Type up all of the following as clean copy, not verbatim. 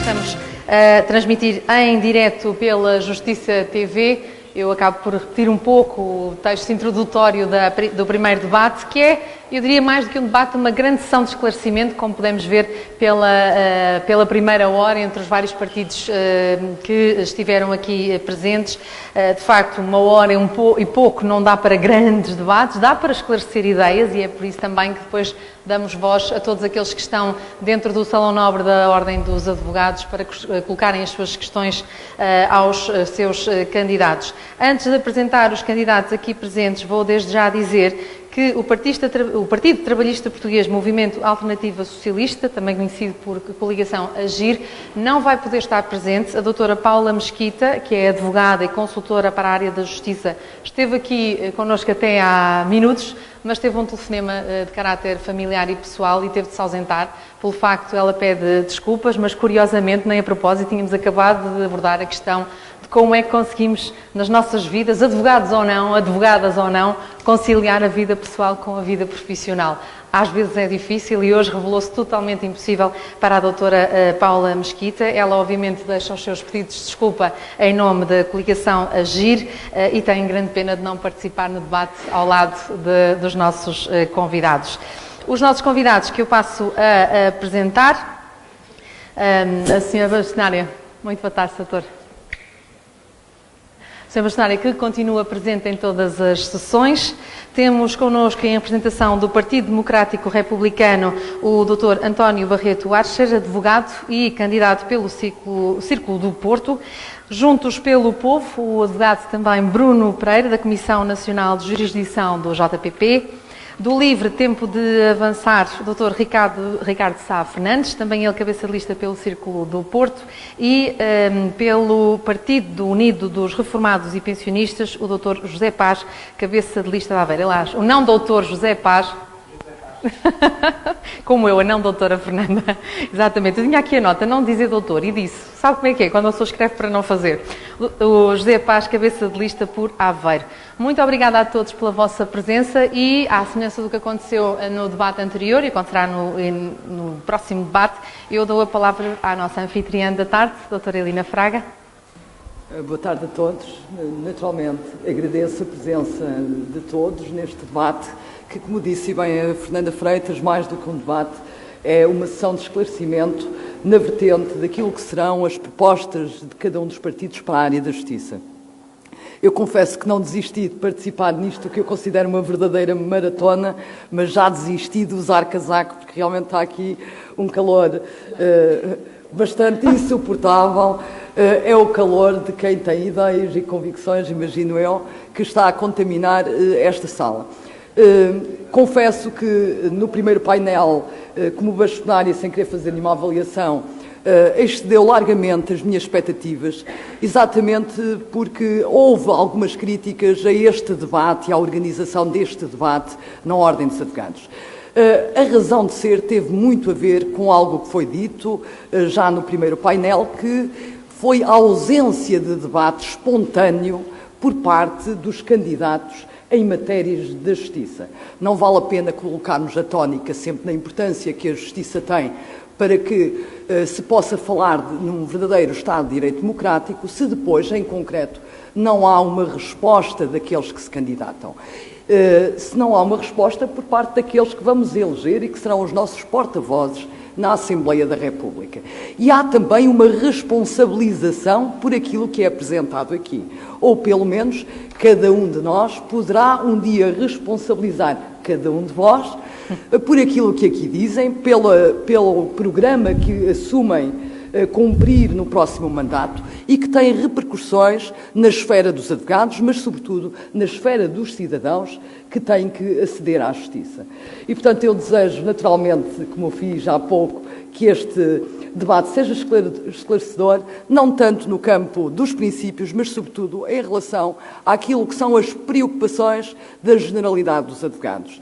Estamos a transmitir em direto pela Justiça TV. Eu acabo por repetir um pouco o texto introdutório do primeiro debate, que é, eu diria mais do que um debate, uma grande sessão de esclarecimento, como podemos ver pela primeira hora, entre os vários partidos que estiveram aqui presentes. De facto, uma hora e pouco não dá para grandes debates, dá para esclarecer ideias, e é por isso também que depois damos voz a todos aqueles que estão dentro do Salão Nobre da Ordem dos Advogados para colocarem as suas questões aos seus candidatos. Antes de apresentar os candidatos aqui presentes, vou desde já dizer que o Partido Trabalhista Português Movimento Alternativa Socialista, também conhecido por coligação AGIR, não vai poder estar presente. A doutora Paula Mesquita, que é advogada e consultora para a área da Justiça, esteve aqui connosco até há minutos, mas teve um telefonema de caráter familiar e pessoal e teve de se ausentar. Pelo facto, ela pede desculpas, mas curiosamente, nem a propósito, tínhamos acabado de abordar a questão de como é que conseguimos, nas nossas vidas, advogadas ou não, conciliar a vida pessoal com a vida profissional. Às vezes é difícil e hoje revelou-se totalmente impossível para a doutora Paula Mesquita. Ela, obviamente, deixa os seus pedidos de desculpa em nome da coligação AGIR e tem grande pena de não participar no debate ao lado dos nossos convidados. Os nossos convidados que eu passo a apresentar, a senhora bastonária. Muito boa tarde, doutor. Senhora bastonária, que continua presente em todas as sessões. Temos connosco, em representação do Partido Democrático Republicano, o Dr. António Barreto Archer, advogado e candidato pelo Círculo do Porto. Juntos pelo Povo, o advogado também Bruno Pereira, da Comissão Nacional de Jurisdição do JPP. Do Livre Tempo de Avançar, o Dr. Ricardo Sá Fernandes, também ele cabeça de lista pelo Círculo do Porto, e pelo Partido Unido dos Reformados e Pensionistas, o Dr. José Paz, cabeça de lista de Aveiro. Aliás, o não doutor José Paz, como eu, a não doutora Fernanda. Exatamente, eu tinha aqui a nota, não dizer doutor, e disse, sabe como é que é, quando a pessoa escreve para não fazer? O José Paz, cabeça de lista por Aveiro. Muito obrigada a todos pela vossa presença e, à semelhança do que aconteceu no debate anterior e acontecerá no próximo debate, eu dou a palavra à nossa anfitriã da tarde, doutora Helena Fraga. Boa tarde a todos. Naturalmente, agradeço a presença de todos neste debate, que, como disse bem a Fernanda Freitas, mais do que um debate, é uma sessão de esclarecimento na vertente daquilo que serão as propostas de cada um dos partidos para a área da justiça. Eu confesso que não desisti de participar nisto, que eu considero uma verdadeira maratona, mas já desisti de usar casaco, porque realmente está aqui um calor bastante insuportável. É o calor de quem tem ideias e convicções, imagino eu, que está a contaminar esta sala. Confesso que no primeiro painel, como bastonária, sem querer fazer nenhuma avaliação, excedeu largamente as minhas expectativas, exatamente porque houve algumas críticas a este debate e à organização deste debate na Ordem dos Advogados. A razão de ser teve muito a ver com algo que foi dito já no primeiro painel, que foi a ausência de debate espontâneo por parte dos candidatos em matérias da justiça. Não vale a pena colocarmos a tónica sempre na importância que a justiça tem para que se possa falar num verdadeiro Estado de Direito Democrático, se depois, em concreto, não há uma resposta daqueles que se candidatam. Se não há uma resposta por parte daqueles que vamos eleger e que serão os nossos porta-vozes na Assembleia da República. E há também uma responsabilização por aquilo que é apresentado aqui. Ou, pelo menos, cada um de nós poderá um dia responsabilizar cada um de vós por aquilo que aqui dizem, pelo programa que assumem cumprir no próximo mandato e que tem repercussões na esfera dos advogados, mas, sobretudo, na esfera dos cidadãos que têm que aceder à justiça. E, portanto, eu desejo, naturalmente, como fiz há pouco, que este debate seja esclarecedor, não tanto no campo dos princípios, mas, sobretudo, em relação àquilo que são as preocupações da generalidade dos advogados.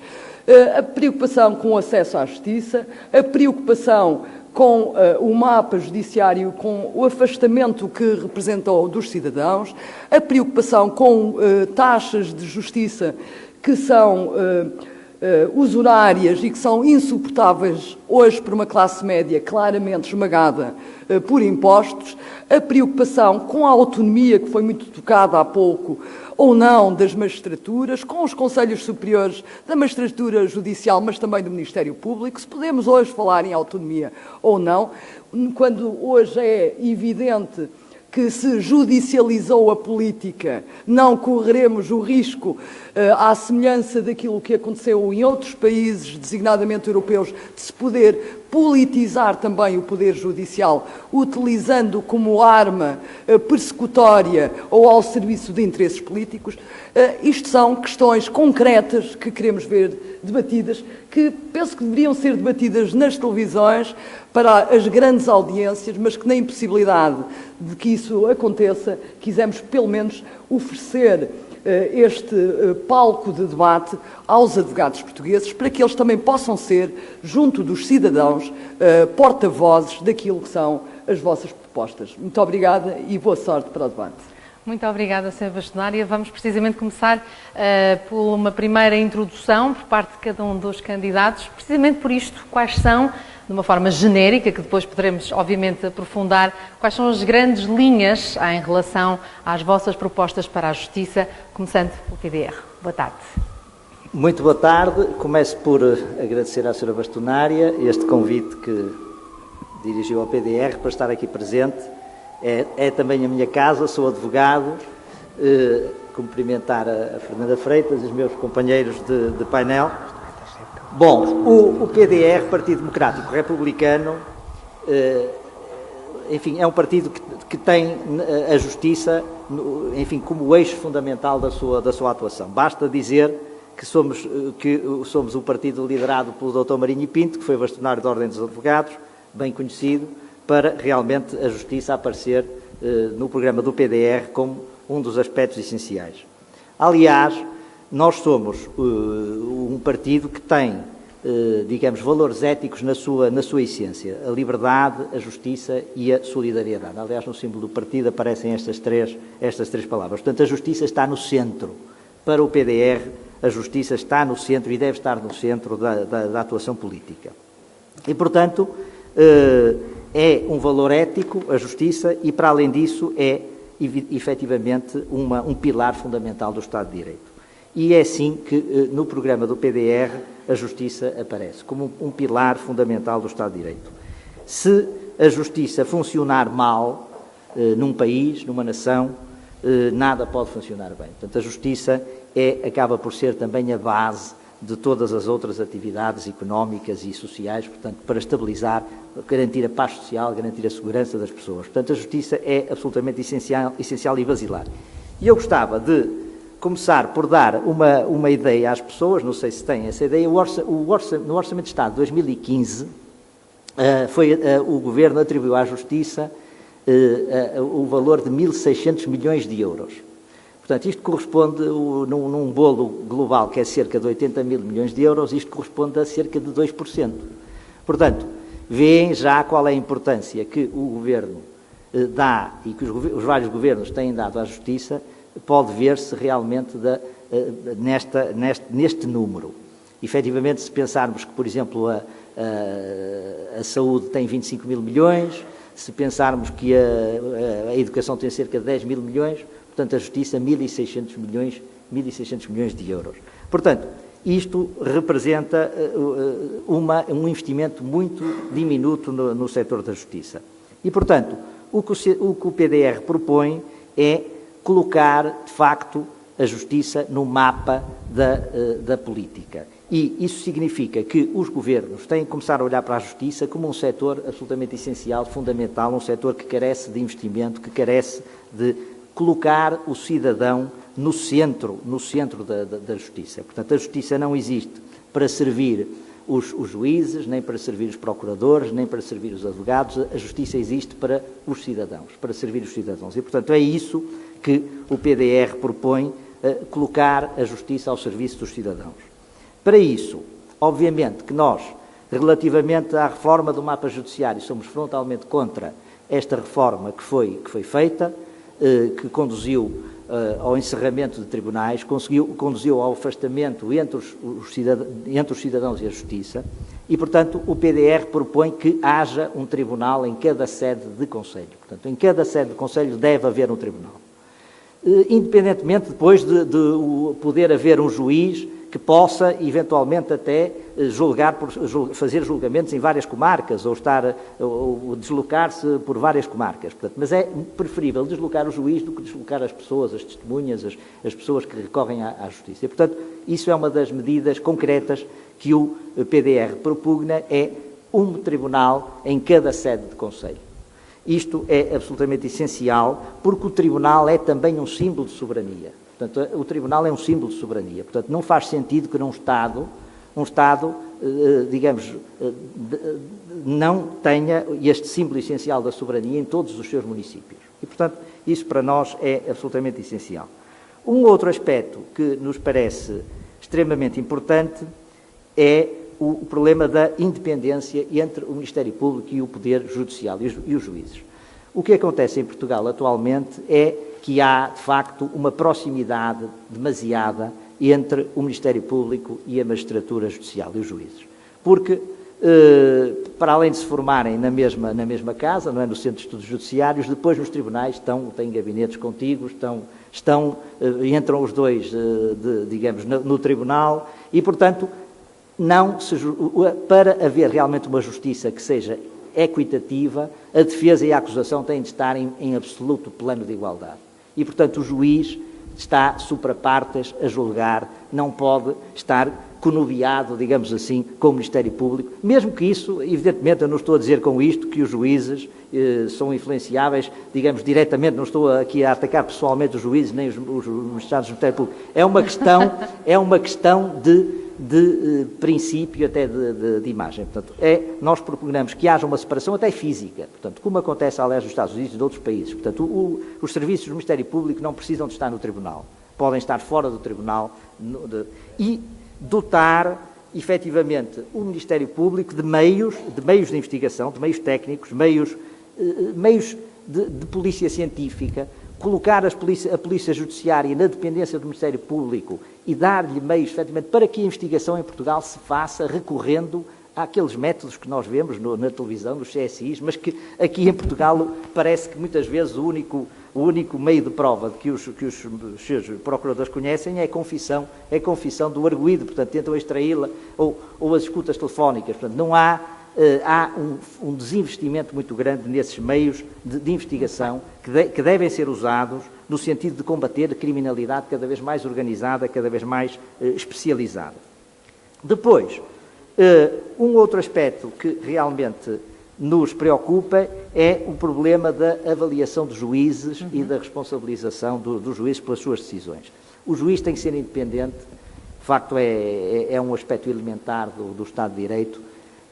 A preocupação com o acesso à justiça, a preocupação com o mapa judiciário, com o afastamento que representou dos cidadãos, a preocupação com taxas de justiça que são usurárias e que são insuportáveis hoje por uma classe média claramente esmagada por impostos, a preocupação com a autonomia, que foi muito tocada há pouco, ou não, das magistraturas, com os conselhos superiores da magistratura judicial, mas também do Ministério Público, se podemos hoje falar em autonomia ou não, quando hoje é evidente que se judicializou a política, não correremos o risco, à semelhança daquilo que aconteceu em outros países, designadamente europeus, de se poder politizar também o poder judicial, utilizando como arma persecutória ou ao serviço de interesses políticos. Isto são questões concretas que queremos ver debatidas, que penso que deveriam ser debatidas nas televisões para as grandes audiências, mas que na impossibilidade de que isso aconteça, quisemos pelo menos oferecer este palco de debate aos advogados portugueses, para que eles também possam ser, junto dos cidadãos, porta-vozes daquilo que são as vossas propostas. Muito obrigada e boa sorte para o debate. Muito obrigada, Sra. Bastonária. Vamos precisamente começar por uma primeira introdução por parte de cada um dos candidatos. Precisamente por isto, quais são, de uma forma genérica, que depois poderemos, obviamente, aprofundar, quais são as grandes linhas em relação às vossas propostas para a Justiça, começando pelo PDR. Boa tarde. Muito boa tarde. Começo por agradecer à Sra. Bastonária este convite que dirigiu ao PDR para estar aqui presente. É também a minha casa, sou advogado, cumprimentar a Fernanda Freitas e os meus companheiros de painel. Bom, o PDR, Partido Democrático Republicano, enfim, é um partido que tem a justiça, enfim, como eixo fundamental da sua atuação. Basta dizer que somos o partido liderado pelo Dr. Marinho Pinto, que foi bastonário da Ordem dos Advogados, bem conhecido, para realmente a justiça aparecer no programa do PDR como um dos aspectos essenciais. Aliás, nós somos um partido que tem, digamos, valores éticos na sua essência: a liberdade, a justiça e a solidariedade. Aliás, no símbolo do partido aparecem estas três palavras. Portanto, a justiça está no centro. Para o PDR, a justiça está no centro e deve estar no centro da atuação política. E, portanto, é um valor ético, a justiça, e, para além disso, é, efetivamente, um pilar fundamental do Estado de Direito. E é assim que, no programa do PDR, a justiça aparece como um pilar fundamental do Estado de Direito. Se a justiça funcionar mal num país, numa nação, nada pode funcionar bem. Portanto, a justiça acaba por ser também a base de todas as outras atividades económicas e sociais, portanto, para estabilizar, garantir a paz social, garantir a segurança das pessoas. Portanto, a justiça é absolutamente essencial e basilar. E eu gostava de começar por dar uma ideia às pessoas, não sei se têm essa ideia. No Orçamento de Estado de 2015, o Governo atribuiu à Justiça o valor de 1.600 milhões de euros. Portanto, isto corresponde, num bolo global que é cerca de 80 mil milhões de euros, isto corresponde a cerca de 2%. Portanto, veem já qual é a importância que o Governo dá e que os vários governos têm dado à Justiça, pode ver-se realmente neste número. Efetivamente, se pensarmos que, por exemplo, a saúde tem 25 mil milhões, se pensarmos que a educação tem cerca de 10 mil milhões, portanto, a Justiça 1.600 milhões de euros. Portanto, isto representa um investimento muito diminuto no setor da Justiça. E, portanto, o que o PDR propõe é colocar, de facto, a Justiça no mapa da política. E isso significa que os governos têm que começar a olhar para a Justiça como um setor absolutamente essencial, fundamental, um setor que carece de investimento, que carece de colocar o cidadão no centro da Justiça. Portanto, a Justiça não existe para servir os juízes, nem para servir os procuradores, nem para servir os advogados. A Justiça existe para os cidadãos, para servir os cidadãos. E, portanto, é isso que o PDR propõe, colocar a Justiça ao serviço dos cidadãos. Para isso, obviamente que nós, relativamente à reforma do mapa judiciário, somos frontalmente contra esta reforma que foi feita, que conduziu ao encerramento de tribunais, conduziu ao afastamento entre os cidadãos e a justiça e, portanto, o PDR propõe que haja um tribunal em cada sede de concelho. Portanto, em cada sede de concelho deve haver um tribunal. Independentemente depois de poder haver um juiz que possa, eventualmente, até fazer julgamentos em várias comarcas ou deslocar-se por várias comarcas. Portanto, mas é preferível deslocar o juiz do que deslocar as pessoas, as testemunhas, as pessoas que recorrem à justiça. E, portanto, isso é uma das medidas concretas que o PDR propugna, é um tribunal em cada sede de concelho. Isto é absolutamente essencial, porque o tribunal é também um símbolo de soberania. Portanto, o tribunal é um símbolo de soberania. Portanto, não faz sentido que um Estado, digamos, não tenha este símbolo essencial da soberania em todos os seus municípios. E, portanto, isso para nós é absolutamente essencial. Um outro aspecto que nos parece extremamente importante é o problema da independência entre o Ministério Público e o Poder Judicial e os juízes. O que acontece em Portugal atualmente é que há, de facto, uma proximidade demasiada entre o Ministério Público e a magistratura judicial e os juízes. Porque, para além de se formarem na mesma casa, não é, no Centro de Estudos Judiciários, depois nos tribunais têm gabinetes contíguos, entram os dois, digamos, no tribunal e, portanto, para haver realmente uma justiça que seja equitativa, a defesa e a acusação têm de estar em absoluto plano de igualdade. E, portanto, o juiz está supra partes a julgar, não pode estar conubiado, digamos assim, com o Ministério Público, mesmo que isso, evidentemente, eu não estou a dizer com isto que os juízes são influenciáveis, digamos, diretamente, não estou aqui a atacar pessoalmente os juízes, nem os magistrados do Ministério Público. É uma questão de princípio, até de imagem. Portanto, nós proponemos que haja uma separação até física, portanto, como acontece, aliás, nos Estados Unidos e em outros países. Portanto, os serviços do Ministério Público não precisam de estar no Tribunal, podem estar fora do Tribunal e dotar, efetivamente, o Ministério Público de meios de investigação, de meios técnicos, meios de polícia científica, colocar a Polícia Judiciária na dependência do Ministério Público e dar-lhe meios, efetivamente, para que a investigação em Portugal se faça recorrendo àqueles métodos que nós vemos na televisão, nos CSIs, mas que aqui em Portugal parece que muitas vezes o único meio de prova de que os seus procuradores conhecem é a confissão do arguido, portanto tentam extraí-la, ou as escutas telefónicas. Portanto, não há um desinvestimento muito grande nesses meios de investigação que devem ser usados no sentido de combater a criminalidade cada vez mais organizada, cada vez mais especializada. Depois, um outro aspecto que realmente nos preocupa é o problema da avaliação dos juízes e da responsabilização dos juízes pelas suas decisões. O juiz tem que ser independente, de facto é um aspecto elementar do Estado de Direito,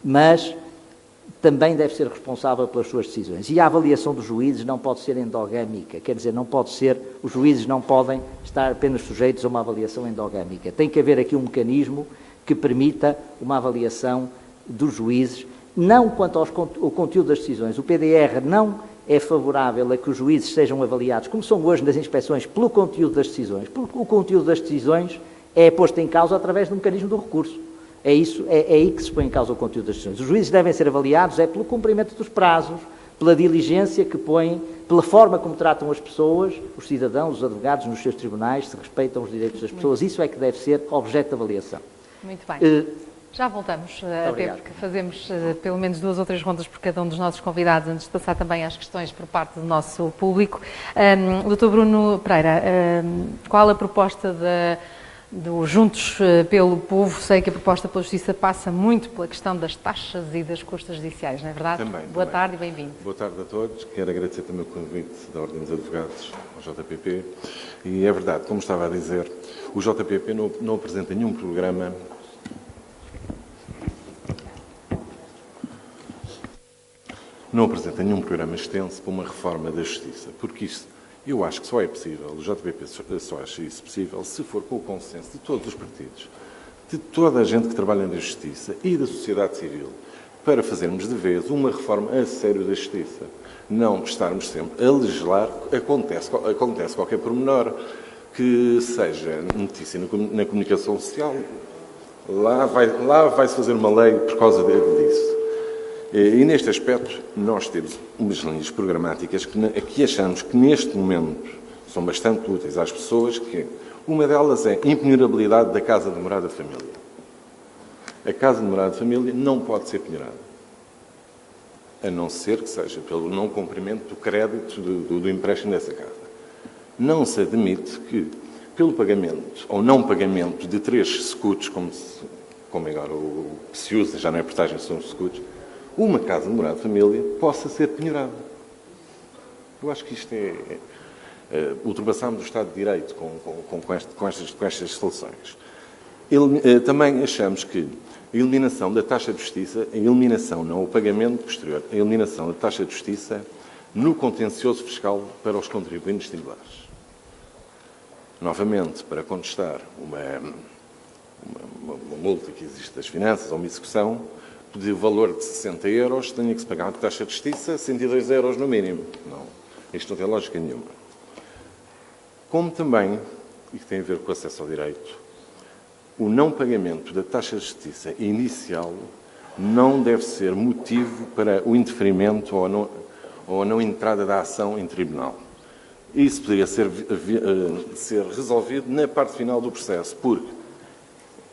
mas também deve ser responsável pelas suas decisões. E a avaliação dos juízes não pode ser endogâmica, quer dizer, os juízes não podem estar apenas sujeitos a uma avaliação endogâmica. Tem que haver aqui um mecanismo que permita uma avaliação dos juízes, não quanto ao conteúdo das decisões. O PDR não é favorável a que os juízes sejam avaliados, como são hoje nas inspeções, pelo conteúdo das decisões, porque o conteúdo das decisões é posto em causa através do mecanismo do recurso. É aí que se põe em causa o conteúdo das decisões. Os juízes devem ser avaliados pelo cumprimento dos prazos, pela diligência que põem, pela forma como tratam as pessoas, os cidadãos, os advogados nos seus tribunais, se respeitam os direitos das pessoas. Isso é que deve ser objeto de avaliação. Muito bem. Já voltamos, até porque fazemos pelo menos 2 ou 3 rondas por cada um dos nossos convidados, antes de passar também às questões por parte do nosso público. Dr. Bruno Pereira, qual a proposta do Juntos pelo Povo? Sei que a proposta pela Justiça passa muito pela questão das taxas e das custas judiciais, não é verdade? Boa tarde e bem-vindo. Boa tarde a todos. Quero agradecer também o convite da Ordem dos Advogados ao JPP. E é verdade, como estava a dizer, o JPP não apresenta nenhum programa extenso para uma reforma da Justiça, porque isto, eu acho que só é possível, o JPP só acha isso possível, se for com o consenso de todos os partidos, de toda a gente que trabalha na Justiça e da sociedade civil, para fazermos de vez uma reforma a sério da Justiça. não estarmos sempre a legislar. Acontece qualquer pormenor que seja notícia na comunicação social, lá vai-se fazer uma lei por causa disso. E neste aspecto nós temos umas linhas programáticas que achamos que neste momento são bastante úteis às pessoas, que uma delas é a impenhorabilidade da casa de morada de família. A casa de morada de família não pode ser penhorada, a não ser que seja pelo não cumprimento do crédito do empréstimo dessa casa. Não se admite que, pelo pagamento ou não pagamento de 3 escudos, como agora o que se usa, já não é portagem, são os escudos, uma casa de morada de família possa ser penhorada. Eu acho que isto ultrapassamos o Estado de Direito com estas soluções. Também achamos que a eliminação da taxa de justiça, a eliminação, não o pagamento posterior, a eliminação da taxa de justiça no contencioso fiscal para os contribuintes singulares. Novamente, para contestar uma multa que existe das finanças ou uma execução, de valor de 60 euros, tenha que se pagar uma taxa de justiça, 102 euros no mínimo. Não, isto não tem lógica nenhuma. Como também, e que tem a ver com o acesso ao direito, o não pagamento da taxa de justiça inicial não deve ser motivo para o indeferimento ou a não entrada da ação em tribunal. Isso poderia ser resolvido na parte final do processo, porque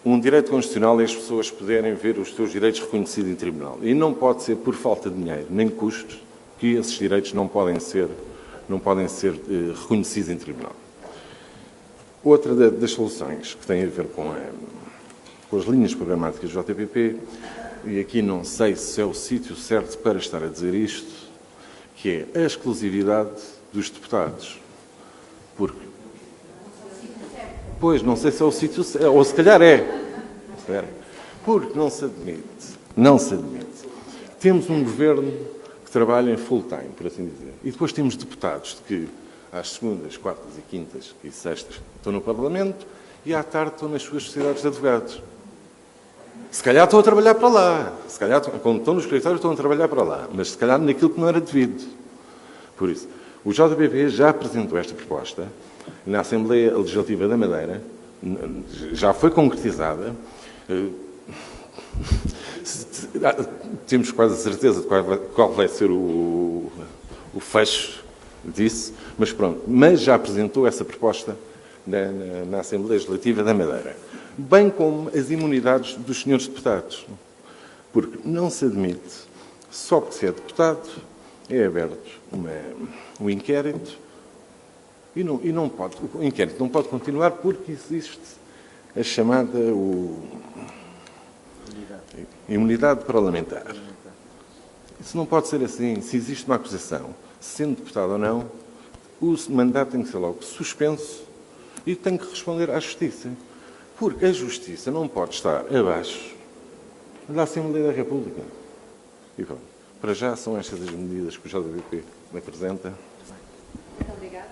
um direito constitucional é as pessoas poderem ver os seus direitos reconhecidos em tribunal. E não pode ser por falta de dinheiro, nem custos, que esses direitos não podem ser reconhecidos em tribunal. Outra das soluções que tem a ver com as linhas programáticas do JPP, e aqui não sei se é o sítio certo para estar a dizer isto, que é a exclusividade dos deputados. Porque, pois, não sei se é o sítio certo, ou se calhar é. Porque não se admite. Temos um governo que trabalha em full time, por assim dizer. E depois temos deputados que às segundas, quartas e quintas e sextas estão no Parlamento e à tarde estão nas suas sociedades de advogados. Se calhar estão a trabalhar para lá. Se calhar, quando estão no escritório, estão a trabalhar para lá. Mas se calhar naquilo que não era devido. Por isso, o JPP já apresentou esta proposta na Assembleia Legislativa da Madeira, já foi concretizada. Temos quase a certeza de qual vai ser o fecho disso, mas pronto. Mas já apresentou essa proposta na Assembleia Legislativa da Madeira. Bem como as imunidades dos senhores deputados. Porque não se admite, só porque se é deputado, é aberto um inquérito e não pode, o inquérito não pode continuar porque existe a chamada imunidade parlamentar. Isso não pode ser assim. Se existe uma acusação, sendo deputado ou não, o mandato tem que ser logo suspenso e tem que responder à Justiça. Porque a Justiça não pode estar abaixo da Assembleia da República. E pronto, para já são estas as medidas que o JPP apresenta. Muito obrigada.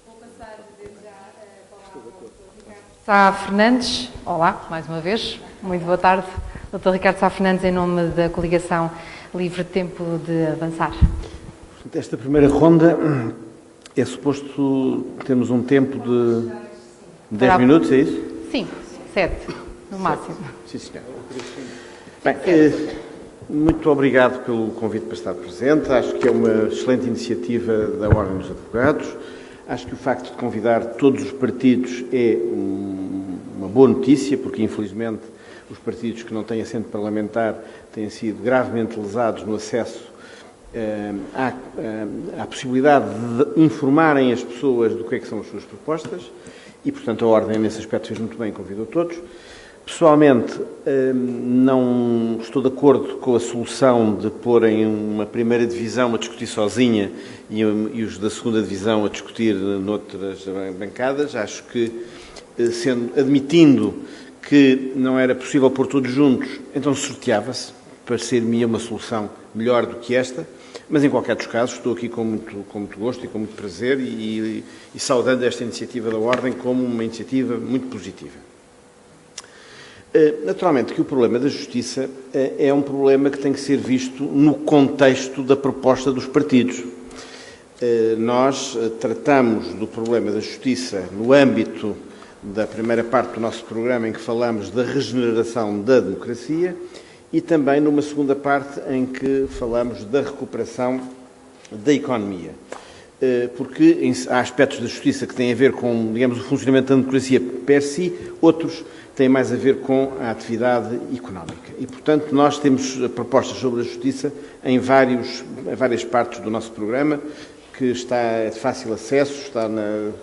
Vou passar desde já a palavra ao Dr. Ricardo Sá Fernandes. Olá, mais uma vez. Muito boa tarde. Dr. Ricardo Sá Fernandes, em nome da coligação Livre Tempo de Avançar. Esta primeira ronda é suposto termos um tempo de 10 minutos, é isso? Sim, 7, no máximo. Sim, senhor. Bem, muito obrigado pelo convite para estar presente. Acho que é uma excelente iniciativa da Ordem dos Advogados. Acho que o facto de convidar todos os partidos é uma boa notícia, porque infelizmente os partidos que não têm assento parlamentar têm sido gravemente lesados no acesso à possibilidade de informarem as pessoas do que é que são as suas propostas e, portanto, a Ordem, nesse aspecto, fez muito bem, convidou todos. Pessoalmente, não estou de acordo com a solução de porem uma primeira divisão a discutir sozinha e os da segunda divisão a discutir noutras bancadas. Acho que, admitindo que não era possível pôr todos juntos, então sorteava-se. Parecer-me uma solução melhor do que esta, mas em qualquer dos casos estou aqui com muito gosto e com muito prazer e saudando esta iniciativa da Ordem como uma iniciativa muito positiva. Naturalmente que o problema da justiça é um problema que tem que ser visto no contexto da proposta dos partidos. Nós tratamos do problema da justiça no âmbito da primeira parte do nosso programa, em que falamos da regeneração da democracia, e também numa segunda parte em que falamos da recuperação da economia. Porque há aspectos da justiça que têm a ver com, digamos, o funcionamento da democracia per si, outros têm mais a ver com a atividade económica. E, portanto, nós temos propostas sobre a justiça em várias partes do nosso programa, que está de fácil acesso,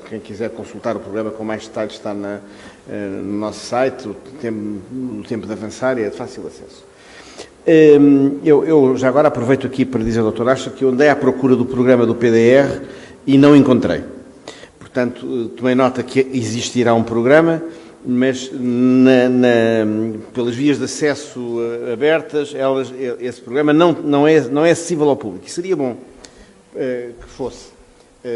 quem quiser consultar o programa com mais detalhes está no nosso site, no tempo de avançar, é de fácil acesso. Eu já agora aproveito aqui para dizer ao Dr. Acha que eu andei à procura do programa do PDR e não encontrei. Portanto, tomei nota que existirá um programa, mas pelas vias de acesso abertas, esse programa não é acessível ao público. E seria bom que fosse,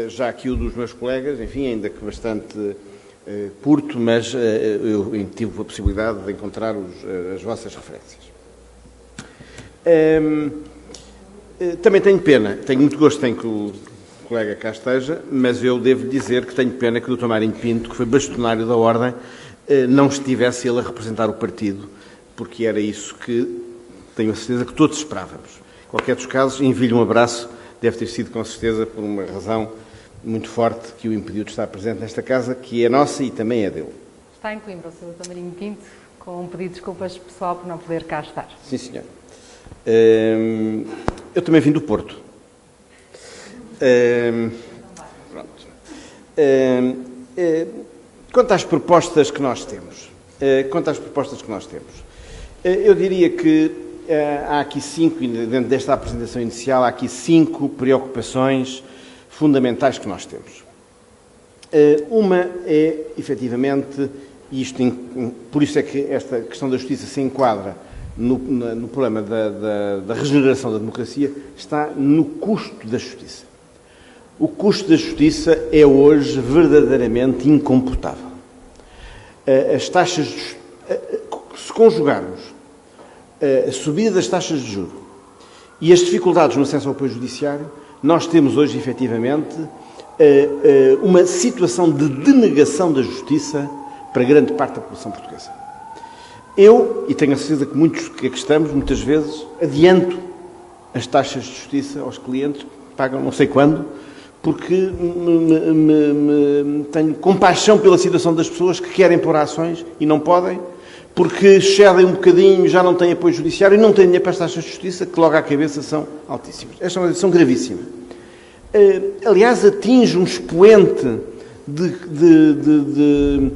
já que o dos meus colegas, enfim, ainda que bastante curto, mas eu tive a possibilidade de encontrar as vossas referências. Também tenho pena, tenho muito gosto em que o colega cá esteja, mas eu devo dizer que tenho pena que o Dr. Marinho Pinto, que foi bastonário da Ordem, não estivesse ele a representar o partido, porque era isso que tenho a certeza que todos esperávamos. Em qualquer dos casos, envio-lhe um abraço, deve ter sido com certeza por uma razão muito forte que o impediu de estar presente nesta casa, que é nossa e também é dele. Está em Coimbra o Sr. Dr. Marinho Pinto, com um pedido de desculpas pessoal por não poder cá estar. Sim, senhor. Eu também vim do Porto. Pronto. Quanto às propostas que nós temos, eu diria que há aqui dentro desta apresentação inicial, há aqui 5 preocupações fundamentais que nós temos. Uma é, efetivamente, por isso é que esta questão da justiça se enquadra no problema da regeneração da democracia, está no custo da justiça. O custo da justiça é hoje verdadeiramente incomportável. As taxas, se conjugarmos a subida das taxas de juros e as dificuldades no acesso ao apoio judiciário, nós temos hoje, efetivamente, uma situação de denegação da justiça para grande parte da população portuguesa. Eu, e tenho a certeza que muitos que aqui estamos, muitas vezes, adianto as taxas de justiça aos clientes, que pagam não sei quando, porque tenho compaixão pela situação das pessoas que querem pôr ações e não podem, porque cedem um bocadinho, já não têm apoio judiciário e não têm dinheiro para as taxas de justiça, que logo à cabeça são altíssimas. Esta é uma situação gravíssima. Aliás, atinge um expoente de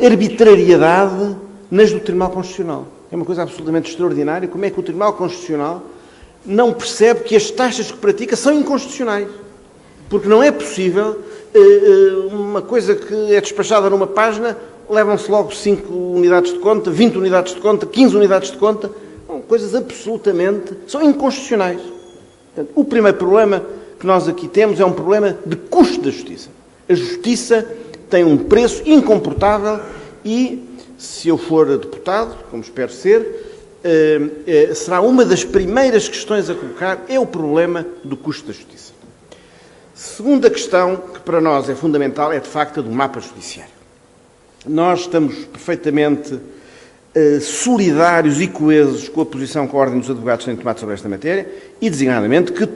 arbitrariedade nas do Tribunal Constitucional. É uma coisa absolutamente extraordinária. Como é que o Tribunal Constitucional não percebe que as taxas que pratica são inconstitucionais? Porque não é possível uma coisa que é despachada numa página, levam-se logo 5 unidades de conta, 20 unidades de conta, 15 unidades de conta. São coisas absolutamente... são inconstitucionais. Portanto, o primeiro problema que nós aqui temos é um problema de custo da justiça. A justiça tem um preço incomportável e, se eu for deputado, como espero ser, será uma das primeiras questões a colocar, é o problema do custo da justiça. Segunda questão, que para nós é fundamental, é de facto a do mapa judiciário. Nós estamos perfeitamente solidários e coesos com a posição que a Ordem dos Advogados tem tomado sobre esta matéria e, designadamente, que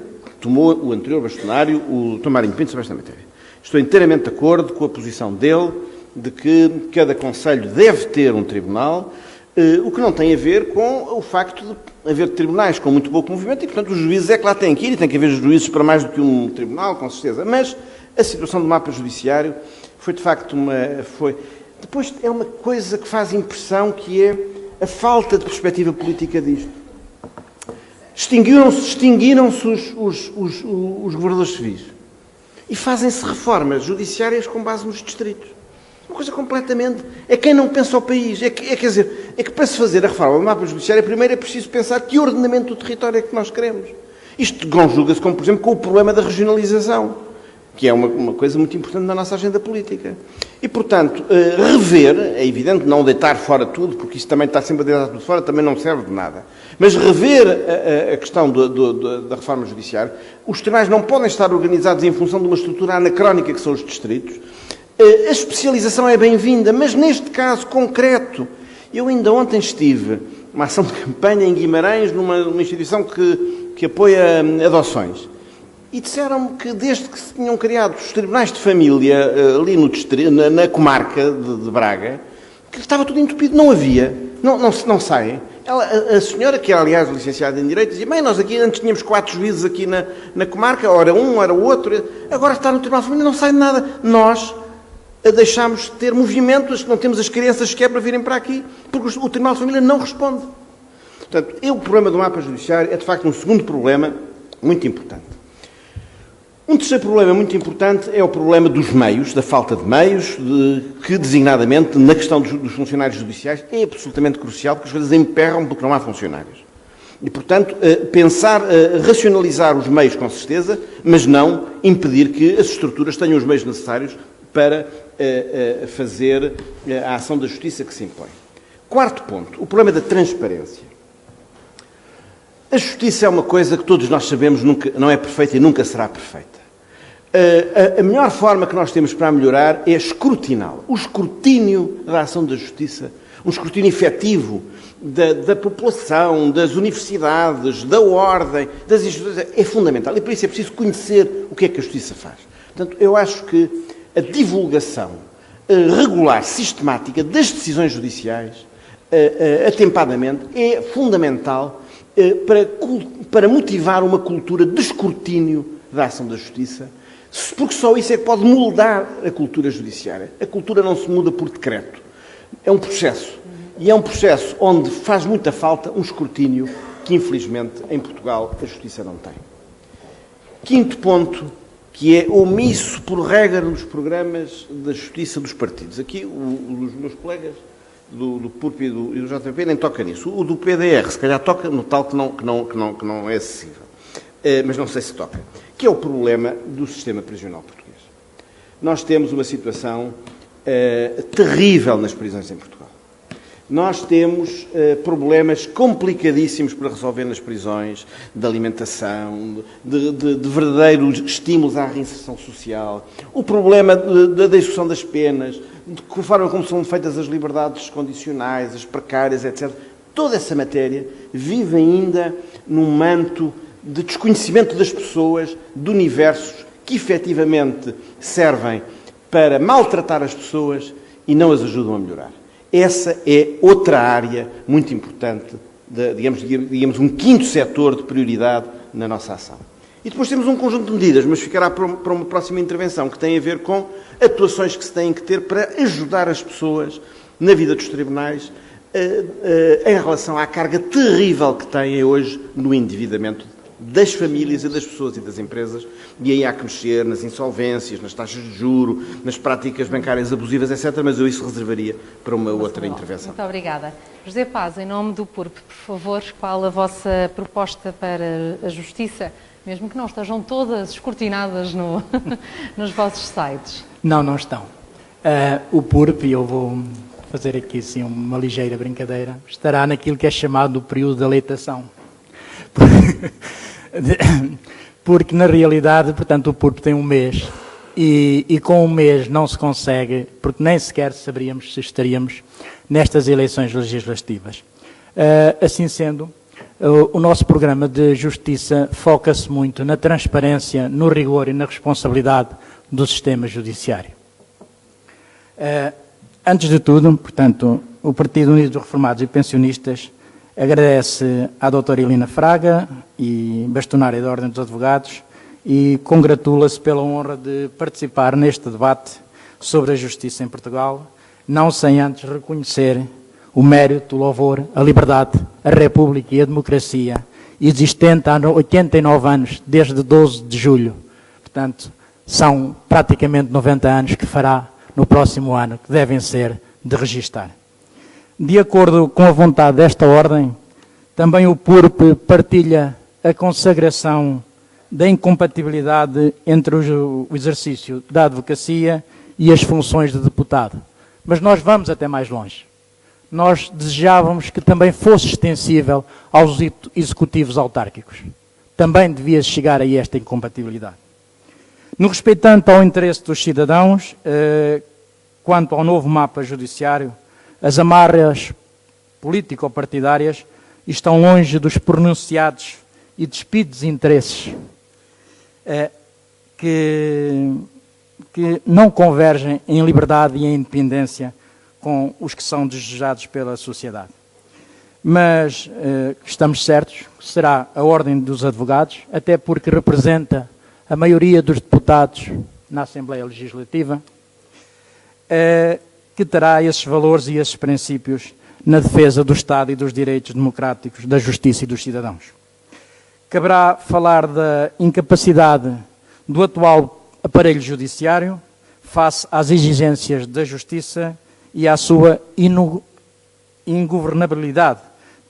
tomou o anterior bastonário, o Dr. Marinho Pinto, sobre esta matéria. Estou inteiramente de acordo com a posição dele de que cada concelho deve ter um tribunal, o que não tem a ver com o facto de haver tribunais com muito pouco movimento e, portanto, os juízes é que lá têm que ir e tem que haver juízes para mais do que um tribunal, com certeza. Mas a situação do mapa judiciário foi, de facto, Depois é uma coisa que faz impressão, que é a falta de perspectiva política disto. Extinguiram-se os governadores civis e fazem-se reformas judiciárias com base nos distritos. Uma coisa completamente... É quem não pensa o país. É que para se fazer a reforma do mapa judiciário, primeiro é preciso pensar que ordenamento do território é que nós queremos. Isto conjuga-se, como, por exemplo, com o problema da regionalização. que é uma coisa muito importante na nossa agenda política. E, portanto, rever, é evidente, não deitar fora tudo, porque isso também está sempre a deitar tudo fora, também não serve de nada. Mas rever a questão da reforma judiciária, os tribunais não podem estar organizados em função de uma estrutura anacrónica que são os distritos. A especialização é bem-vinda, mas neste caso concreto, eu ainda ontem estive numa ação de campanha em Guimarães, numa instituição que apoia adoções. E disseram-me que desde que se tinham criado os tribunais de família ali no distrito, na comarca de Braga, que estava tudo entupido, não havia, não saem. A senhora, que é aliás licenciada em Direito, dizia, bem, nós aqui antes tínhamos 4 juízes aqui na comarca, ora um, ora o outro, agora está no Tribunal de Família, não sai de nada. Nós deixámos de ter movimentos, não temos as crianças sequer para virem para aqui, porque o Tribunal de Família não responde. Portanto, o problema do mapa judiciário é de facto um segundo problema muito importante. Um terceiro problema muito importante é o problema dos meios, da falta de meios, que designadamente, na questão dos funcionários judiciais, é absolutamente crucial, porque as coisas emperram porque não há funcionários. E, portanto, racionalizar os meios com certeza, mas não impedir que as estruturas tenham os meios necessários para fazer a ação da justiça que se impõe. Quarto ponto, o problema da transparência. A justiça é uma coisa que todos nós sabemos não é perfeita e nunca será perfeita. A melhor forma que nós temos para a melhorar é escrutiná-la. O escrutínio da ação da justiça, um escrutínio efetivo da população, das universidades, da ordem, das instituições, é fundamental. E por isso é preciso conhecer o que é que a justiça faz. Portanto, eu acho que a divulgação regular, sistemática das decisões judiciais, atempadamente, é fundamental para motivar uma cultura de escrutínio da ação da justiça, porque só isso é que pode moldar a cultura judiciária. A cultura não se muda por decreto. É um processo. E é um processo onde faz muita falta um escrutínio que, infelizmente, em Portugal, a justiça não tem. Quinto ponto, que é omisso por regra nos programas da justiça dos partidos. Aqui, os meus colegas do PURP e do JP nem toca nisso. O do PDR, se calhar, toca no tal que não é acessível. Mas não sei se toca. Que é o problema do sistema prisional português. Nós temos uma situação terrível nas prisões em Portugal. Nós temos problemas complicadíssimos para resolver nas prisões, de alimentação, de verdadeiros estímulos à reinserção social, o problema da execução das penas, de que forma como são feitas as liberdades condicionais, as precárias, etc. Toda essa matéria vive ainda num manto de desconhecimento das pessoas, de universos que efetivamente servem para maltratar as pessoas e não as ajudam a melhorar. Essa é outra área muito importante, digamos um quinto setor de prioridade na nossa ação. E depois temos um conjunto de medidas, mas ficará para uma próxima intervenção, que tem a ver com atuações que se têm que ter para ajudar as pessoas na vida dos tribunais em relação à carga terrível que têm hoje no endividamento das famílias e das pessoas e das empresas, e aí há que mexer nas insolvências, nas taxas de juro, nas práticas bancárias abusivas, etc., mas eu isso reservaria para uma outra intervenção. Muito obrigada. José Paz, em nome do PURP, por favor, qual a vossa proposta para a justiça, mesmo que não estejam todas escrutinadas nos vossos sites? Não estão. O PURP, e eu vou fazer aqui assim, uma ligeira brincadeira, estará naquilo que é chamado o período de aleitação. Porque na realidade, portanto, o PURP tem um mês e com um mês não se consegue, porque nem sequer saberíamos se estaríamos nestas eleições legislativas. Assim sendo, o nosso programa de justiça foca-se muito na transparência, no rigor e na responsabilidade do sistema judiciário. Antes de tudo, portanto, o Partido Unido dos Reformados e Pensionistas agradece à doutora Helena Fraga e bastonária da Ordem dos Advogados e congratula-se pela honra de participar neste debate sobre a justiça em Portugal, não sem antes reconhecer o mérito, o louvor, a liberdade, a república e a democracia existente há 89 anos, desde 12 de julho. Portanto, são praticamente 90 anos que fará no próximo ano, que devem ser de registar. De acordo com a vontade desta Ordem, também o PURP partilha a consagração da incompatibilidade entre o exercício da advocacia e as funções de deputado. Mas nós vamos até mais longe. Nós desejávamos que também fosse extensível aos executivos autárquicos. Também devia chegar a esta incompatibilidade. No respeitante ao interesse dos cidadãos, quanto ao novo mapa judiciário, as amarras político-partidárias estão longe dos pronunciados e despidos interesses que não convergem em liberdade e em independência com os que são desejados pela sociedade. Mas estamos certos que será a Ordem dos Advogados, até porque representa a maioria dos deputados na Assembleia Legislativa, que terá esses valores e esses princípios na defesa do Estado e dos direitos democráticos, da justiça e dos cidadãos. Caberá falar da incapacidade do atual aparelho judiciário face às exigências da justiça e à sua ingovernabilidade,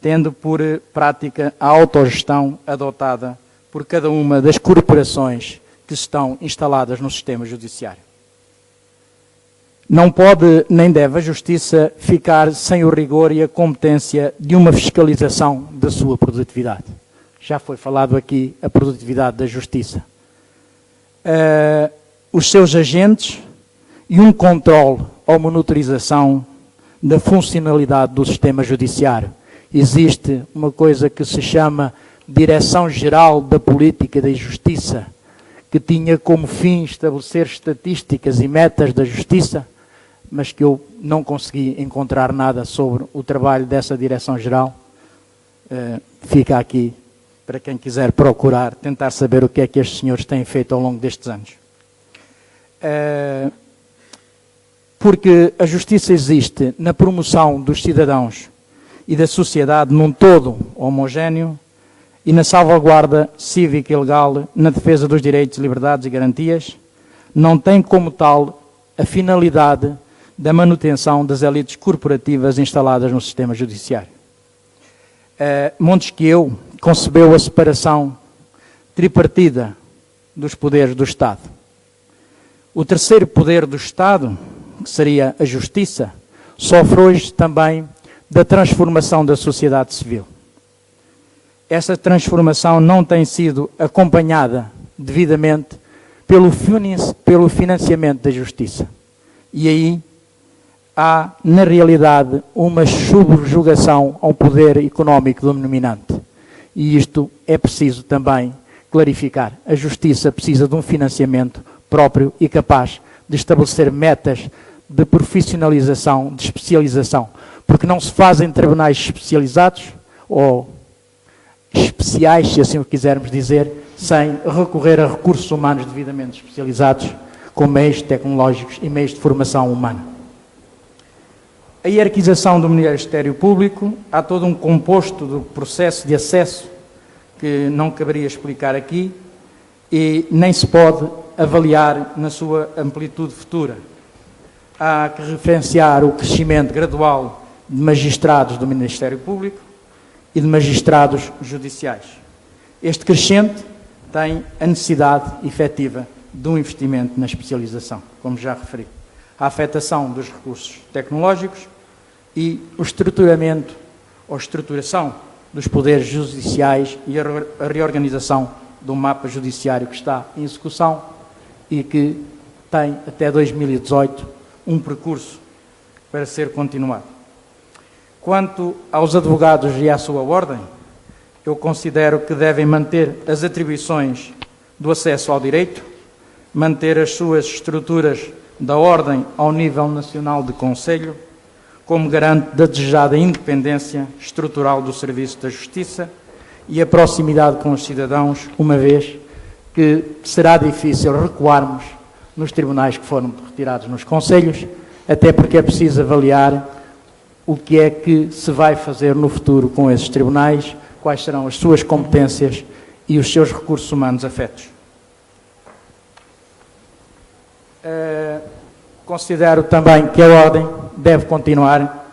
tendo por prática a autogestão adotada por cada uma das corporações que estão instaladas no sistema judiciário. Não pode nem deve a Justiça ficar sem o rigor e a competência de uma fiscalização da sua produtividade. Já foi falado aqui a produtividade da Justiça. Os seus agentes e um controle ou monitorização da funcionalidade do sistema judiciário. Existe uma coisa que se chama Direção-Geral da Política da Justiça, que tinha como fim estabelecer estatísticas e metas da Justiça, mas que eu não consegui encontrar nada sobre o trabalho dessa Direção-Geral. Fica aqui para quem quiser procurar, tentar saber o que é que estes senhores têm feito ao longo destes anos. Porque a justiça existe na promoção dos cidadãos e da sociedade num todo homogéneo e na salvaguarda cívica e legal, na defesa dos direitos, liberdades e garantias, não tem como tal a finalidade da manutenção das elites corporativas instaladas no sistema judiciário. Montesquieu concebeu a separação tripartida dos poderes do Estado. O terceiro poder do Estado, que seria a justiça, sofre hoje também da transformação da sociedade civil. Essa transformação não tem sido acompanhada devidamente pelo financiamento da justiça. E aí há, na realidade, uma subjugação ao poder económico dominante. E isto é preciso também clarificar. A justiça precisa de um financiamento próprio e capaz de estabelecer metas de profissionalização, de especialização, porque não se fazem tribunais especializados ou especiais, se assim o quisermos dizer, sem recorrer a recursos humanos devidamente especializados, com meios tecnológicos e meios de formação humana. A hierarquização do Ministério Público, há todo um composto do processo de acesso que não caberia explicar aqui e nem se pode avaliar na sua amplitude futura. Há que referenciar o crescimento gradual de magistrados do Ministério Público e de magistrados judiciais. Este crescente tem a necessidade efetiva de um investimento na especialização, como já referi. A afetação dos recursos tecnológicos e o estruturamento ou estruturação dos poderes judiciais e a reorganização do mapa judiciário que está em execução e que tem até 2018 um percurso para ser continuado. Quanto aos advogados e à sua ordem, eu considero que devem manter as atribuições do acesso ao direito, manter as suas estruturas da ordem ao nível nacional de conselho, como garante da desejada independência estrutural do serviço da justiça e a proximidade com os cidadãos, uma vez que será difícil recuarmos nos tribunais que foram retirados nos conselhos, até porque é preciso avaliar o que é que se vai fazer no futuro com esses tribunais, quais serão as suas competências e os seus recursos humanos afetos. Considero também que a Ordem deve continuar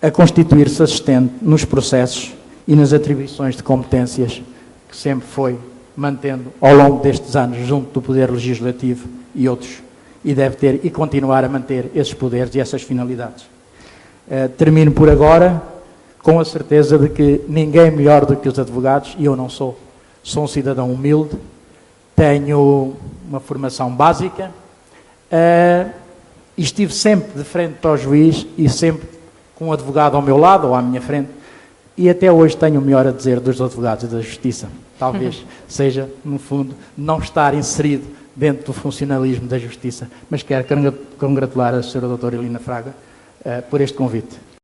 a constituir-se assistente nos processos e nas atribuições de competências que sempre foi mantendo ao longo destes anos junto do Poder Legislativo e outros, e deve ter e continuar a manter esses poderes e essas finalidades. Termino por agora com a certeza de que ninguém é melhor do que os advogados, e eu não sou. Sou um cidadão humilde, tenho uma formação básica, e estive sempre de frente para o juiz e sempre com um advogado ao meu lado ou à minha frente, e até hoje tenho o melhor a dizer dos advogados e da Justiça. Talvez seja, no fundo, não estar inserido dentro do funcionalismo da Justiça, mas quero congratular a Sra. Doutora Helena Fraga por este convite.